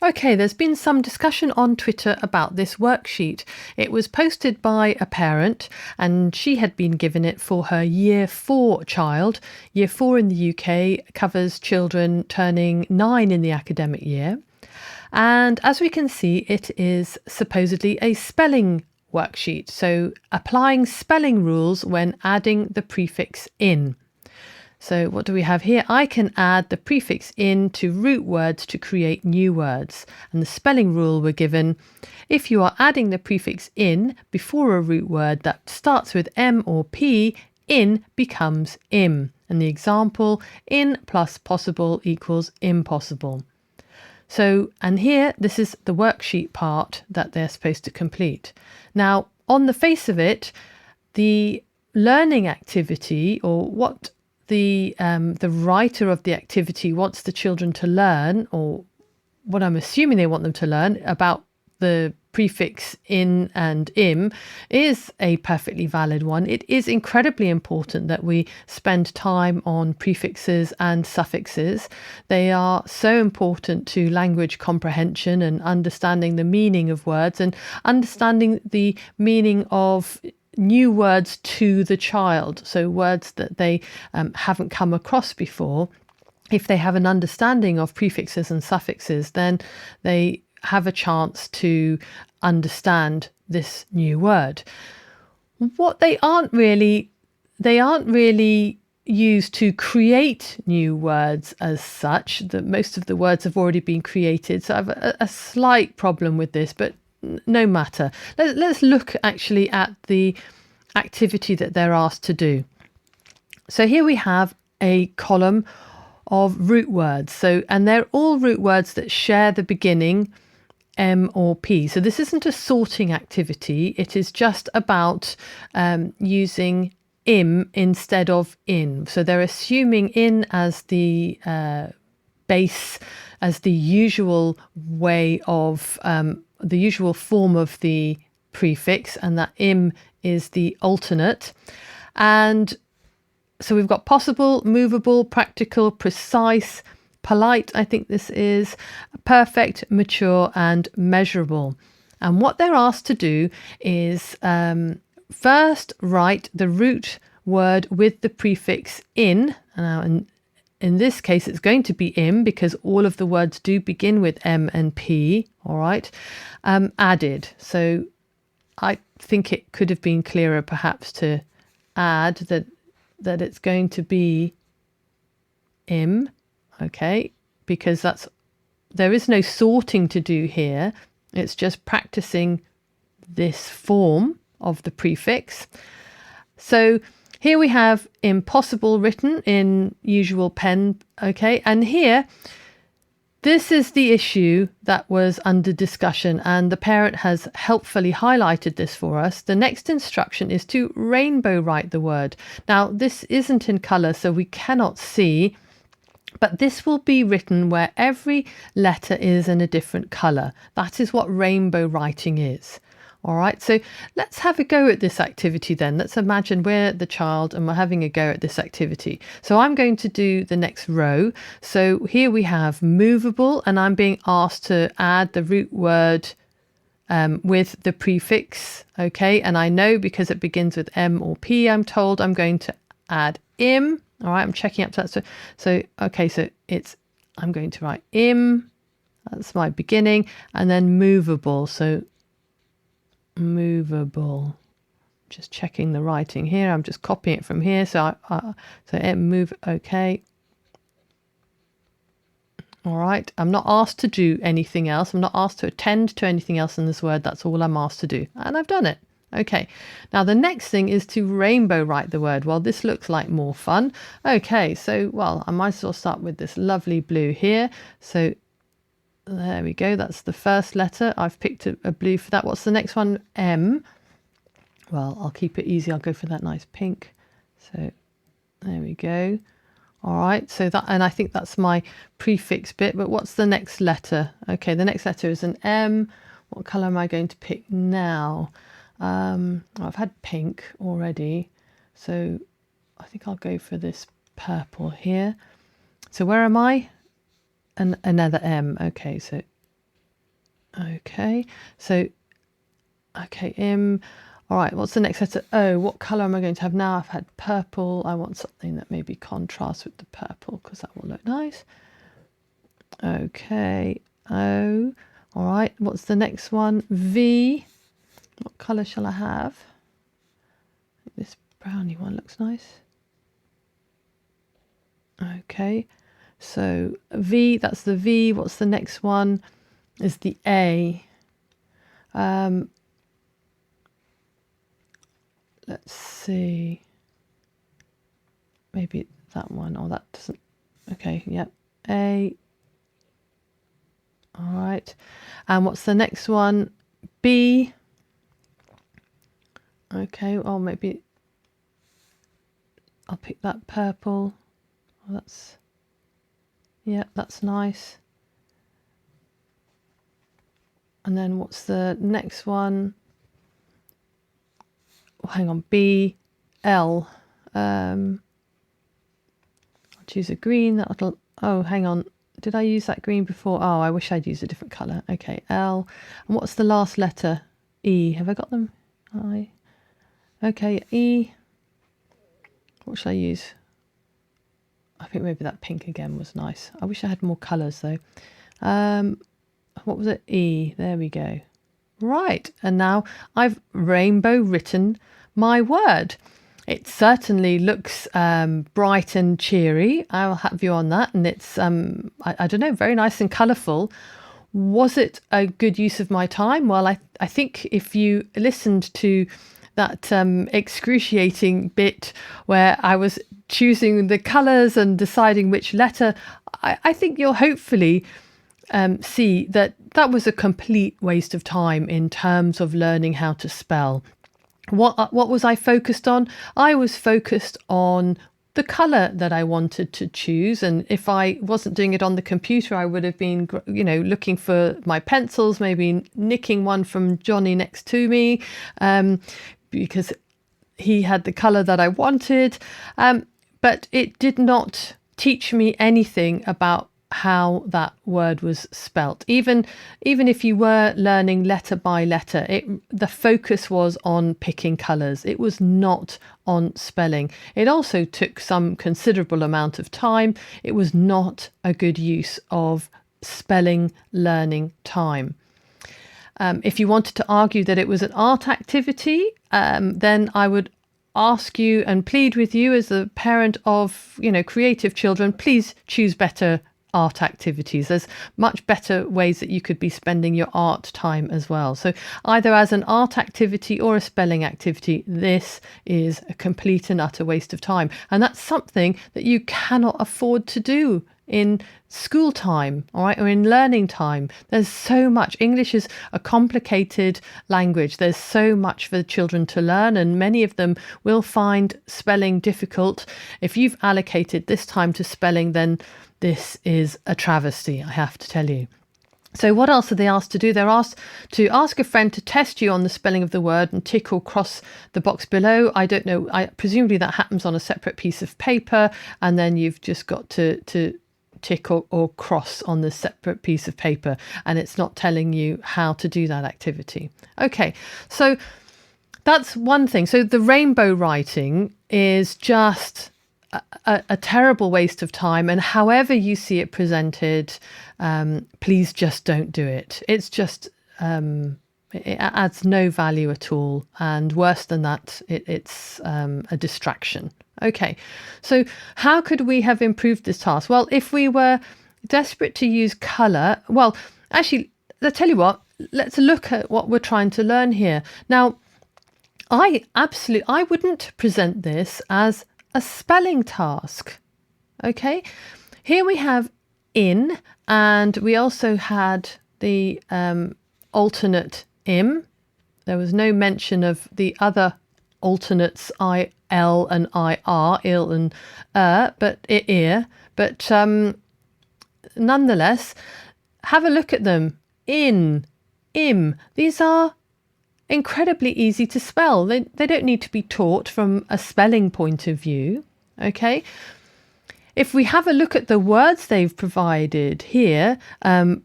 Okay, there's been some discussion on Twitter about this worksheet. It was posted by a parent and she had been given it for her Year 4 child. Year 4 in the UK covers children turning 9 in the academic year. And as we can see, it is supposedly a spelling worksheet. So applying spelling rules when adding the prefix in. So what do we have here? I can add the prefix in to root words to create new words. And the spelling rule we're given, if you are adding the prefix in before a root word that starts with M or P, in becomes im. And the example, in plus possible equals impossible. So, and here, this is the worksheet part that they're supposed to complete. Now, on the face of it, the learning activity, or what the writer of the activity wants the children to learn, or what I'm assuming they want them to learn about the prefix in and im, is a perfectly valid one. It is incredibly important that we spend time on prefixes and suffixes. They are so important to language comprehension and understanding the meaning of words and understanding the meaning of new words to the child, so words that they haven't come across before. If they have an understanding of prefixes and suffixes, then they have a chance to understand this new word. What they aren't really used to create new words as such. That most of the words have already been created, so I have a slight problem with this, but no matter. Let's look actually at the activity that they're asked to do. So here we have a column of root words. So, and they're all root words that share the beginning M or P. So this isn't a sorting activity. It is just about using im instead of in. So they're assuming in as the base, as the usual way of the usual form of the prefix, and that im is the alternate. And so we've got possible, movable, practical, precise, polite, I think this is, perfect, mature, and measurable. And what they're asked to do is first write the root word with the prefix in. And in this case, it's going to be im because all of the words do begin with M and P, all right, added. So I think it could have been clearer perhaps to add that it's going to be im, okay, because there is no sorting to do here. It's just practicing this form of the prefix. So here we have impossible written in usual pen, okay, and here this is the issue that was under discussion, and the parent has helpfully highlighted this for us. The next instruction is to rainbow write the word. Now, this isn't in colour, so we cannot see, but this will be written where every letter is in a different colour. That is what rainbow writing is. All right, so let's have a go at this activity then. Let's imagine we're the child and we're having a go at this activity. So I'm going to do the next row. So here we have movable, and I'm being asked to add the root word with the prefix, okay? And I know because it begins with M or P, I'm told I'm going to add im. All right, I'm checking up to that. So okay, so I'm going to write im. That's my beginning, and then movable. So movable. Just checking the writing here. I'm just copying it from here. So move. Okay. All right. I'm not asked to do anything else. I'm not asked to attend to anything else in this word. That's all I'm asked to do, and I've done it. Okay. Now the next thing is to rainbow write the word. Well, this looks like more fun. Okay. So, well, I might as well start with this lovely blue here. So there we go. That's the first letter. I've picked a blue for that. What's the next one? M. Well, I'll keep it easy. I'll go for that nice pink. So there we go. All right. So that, and I think that's my prefix bit. But what's the next letter? Okay, the next letter is an M. What colour am I going to pick now? I've had pink already. So I think I'll go for this purple here. So where am I? Another M. Okay, so Okay, so, okay, all right, what's the next letter? O. What colour am I going to have now? I've had purple. I want something that maybe contrasts with the purple because that will look nice. Okay, O. All right, what's the next one? V. What colour shall I have? This brownie one looks nice. Okay, so V, that's the V. What's the next one? Is the A. Let's see. Maybe that one. Oh, that doesn't. Okay, yep. A. All right. And what's the next one? B. Okay, well, maybe I'll pick that purple. Oh, that's, yeah, that's nice. And then what's the next one? Oh, hang on, B, L. I'll choose a green. That'll. Oh, hang on. Did I use that green before? Oh, I wish I'd used a different colour. Okay, L. And what's the last letter? E. Have I got them? I. Okay, E. What should I use? I think maybe that pink again was nice. I wish I had more colours though. What was it? E. There we go. Right, and now I've rainbow written my word. It certainly looks bright and cheery. I'll have you on that. And it's, I don't know, very nice and colourful. Was it a good use of my time? Well, I think if you listened to that excruciating bit where I was choosing the colours and deciding which letter, I think you'll hopefully see that that was a complete waste of time in terms of learning how to spell. What was I focused on? I was focused on the colour that I wanted to choose, and if I wasn't doing it on the computer, I would have been, you know, looking for my pencils, maybe nicking one from Johnny next to me, because he had the colour that I wanted. But it did not teach me anything about how that word was spelt. Even if you were learning letter by letter, the focus was on picking colours. It was not on spelling. It also took some considerable amount of time. It was not a good use of spelling learning time. If you wanted to argue that it was an art activity, then I would ask you and plead with you as a parent of, you know, creative children, please choose better art activities. There's much better ways that you could be spending your art time as well. So either as an art activity or a spelling activity, this is a complete and utter waste of time. And that's something that you cannot afford to do in school time, all right, or in learning time. There's so much. English is a complicated language. There's so much for children to learn, and many of them will find spelling difficult. If you've allocated this time to spelling, then this is a travesty, I have to tell you. So what else are they asked to do? They're asked to ask a friend to test you on the spelling of the word and tick or cross the box below. I don't know. Presumably that happens on a separate piece of paper, and then you've just got to tick or cross on the separate piece of paper, and it's not telling you how to do that activity. Okay, so that's one thing. So the rainbow writing is just a terrible waste of time, and however you see it presented, please just don't do it. It's just it adds no value at all, and worse than that, it's a distraction. Okay, so how could we have improved this task? Well, if we were desperate to use colour, well, actually, I'll tell you what, let's look at what we're trying to learn here. Now, I wouldn't present this as a spelling task. Okay, here we have in, and we also had the alternate im. There was no mention of the other alternates I, L and IR, ill and but ear. But nonetheless, have a look at them. In, im. These are incredibly easy to spell. They don't need to be taught from a spelling point of view. Okay. if we have a look at the words they've provided here,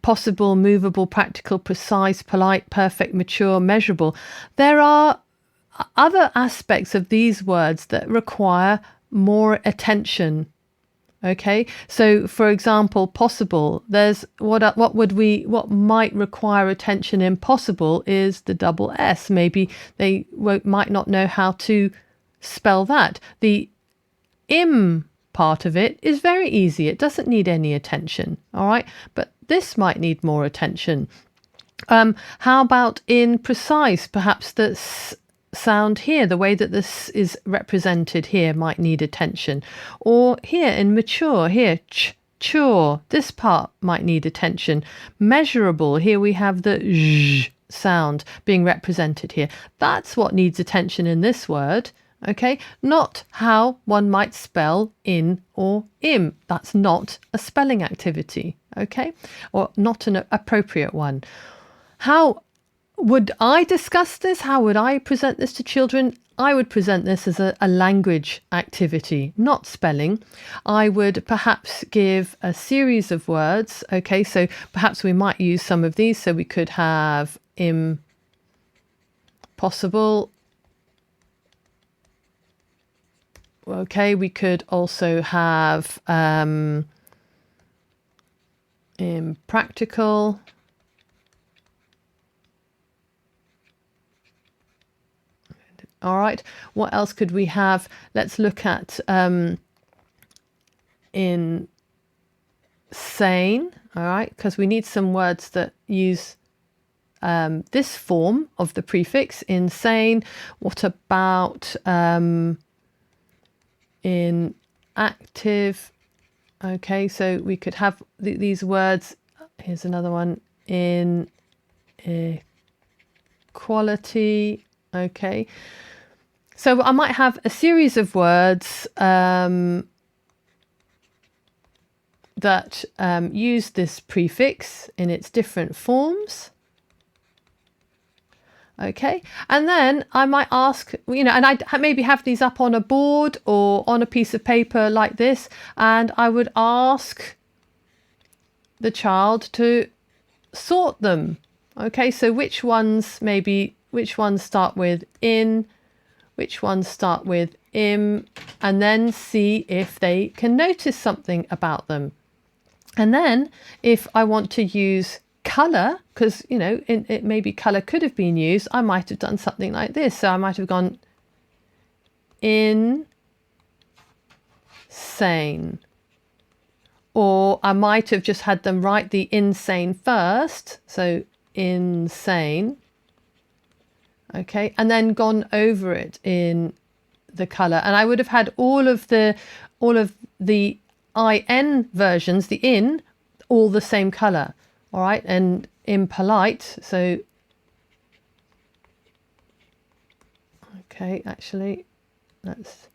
possible, movable, practical, precise, polite, perfect, mature, measurable, there are other aspects of these words that require more attention. Okay, so for example, possible, there's what might require attention in possible is the double S. Maybe they might not know how to spell that. The im part of it is very easy. It doesn't need any attention. All right, but this might need more attention. How about in precise? Perhaps the sound here, the way that this is represented here, might need attention. Or here in mature, here chore, this part might need attention. Measurable, here we have the zh sound being represented here. That's what needs attention in this word. Okay, not how one might spell in or im. That's not a spelling activity, okay, or not an appropriate one. How would I discuss this? How would I present this to children? I would present this as a language activity, not spelling. I would perhaps give a series of words. Okay, so perhaps we might use some of these. So we could have impossible. Okay, we could also have impractical. All right, what else could we have? Let's look at insane. All right, because we need some words that use this form of the prefix, insane. What about inactive? Okay, so we could have these words. Here's another one, inequality. Okay, so I might have a series of words that use this prefix in its different forms. Okay, and then I might ask, and I maybe have these up on a board or on a piece of paper like this, and I would ask the child to sort them. Okay, so which ones start with in, which ones start with im, and then see if they can notice something about them. And then if I want to use colour, because it maybe colour could have been used, I might have done something like this. So I might have gone insane, or I might have just had them write the insane first, so insane, okay, and then gone over it in the colour, and I would have had all of the in versions, the in, all the same colour. All right, and impolite, so okay, actually let's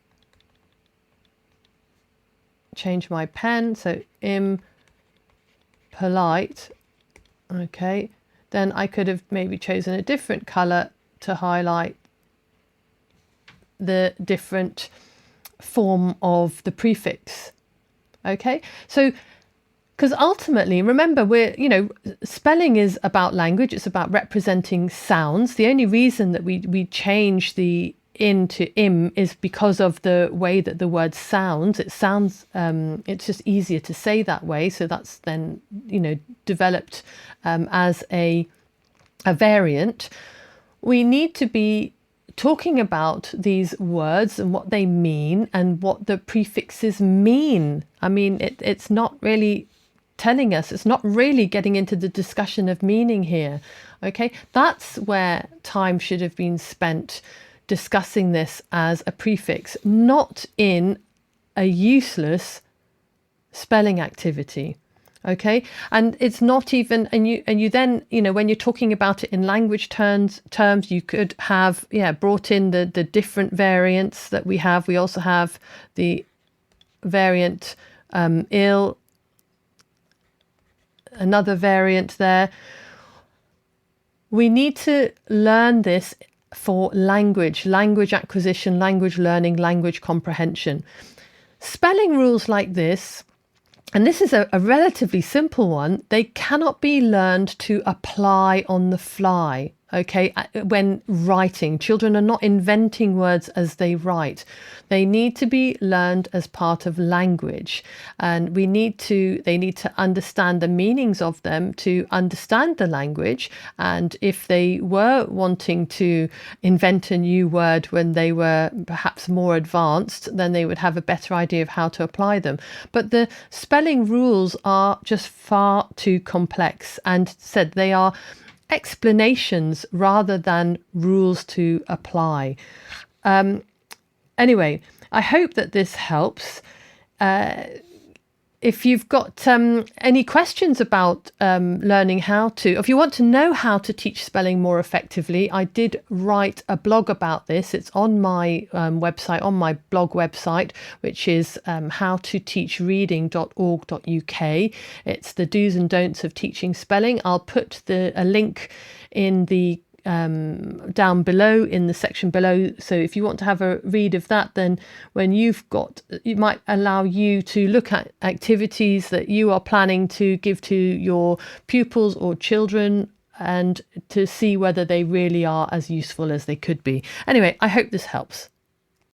change my pen, so impolite. Okay, then I could have maybe chosen a different color to highlight the different form of the prefix. Okay, so because ultimately, remember, spelling is about language. It's about representing sounds. The only reason that we change the in to im is because of the way that the word sounds. It sounds, it's just easier to say that way. So that's then, developed as a variant. We need to be talking about these words and what they mean and what the prefixes mean. I mean, it's not really telling us, it's not really getting into the discussion of meaning here. Okay, that's where time should have been spent discussing this as a prefix, not in a useless spelling activity. Okay, and it's not even, and you then, when you're talking about it in language terms, you could have brought in the different variants that we have. We also have the variant ill, another variant there. We need to learn this for language acquisition, language learning, language comprehension. Spelling rules like this, and this is a relatively simple one, they cannot be learned to apply on the fly. Okay, when writing, children are not inventing words as they write. They need to be learned as part of language, and they need to understand the meanings of them to understand the language. And if they were wanting to invent a new word when they were perhaps more advanced, then they would have a better idea of how to apply them. But the spelling rules are just far too complex, and said they are explanations rather than rules to apply. Anyway, I hope that this helps. If you've got any questions about learning how to, if you want to know how to teach spelling more effectively, I did write a blog about this. It's on my website, on my blog website, which is howtoteachreading.org.uk. It's the do's and don'ts of teaching spelling. I'll put a link in the down below in the section below, so if you want to have a read of that, then when it might allow you to look at activities that you are planning to give to your pupils or children, and to see whether they really are as useful as they could be. Anyway, I hope this helps.